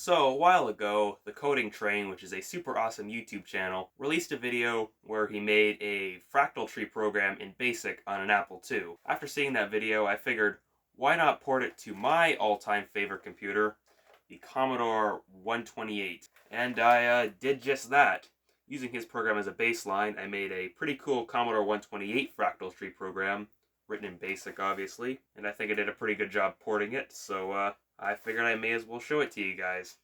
So, a while ago, The Coding Train, which is a super awesome YouTube channel, released a video where he made a fractal tree program in BASIC on an Apple II. After seeing that video, I figured, why not port it to my all-time favorite computer, the Commodore 128? And I did just that. Using his program as a baseline, I made a pretty cool Commodore 128 fractal tree program, written in BASIC, obviously, and I think I did a pretty good job porting it, so I figured I may as well show it to you guys.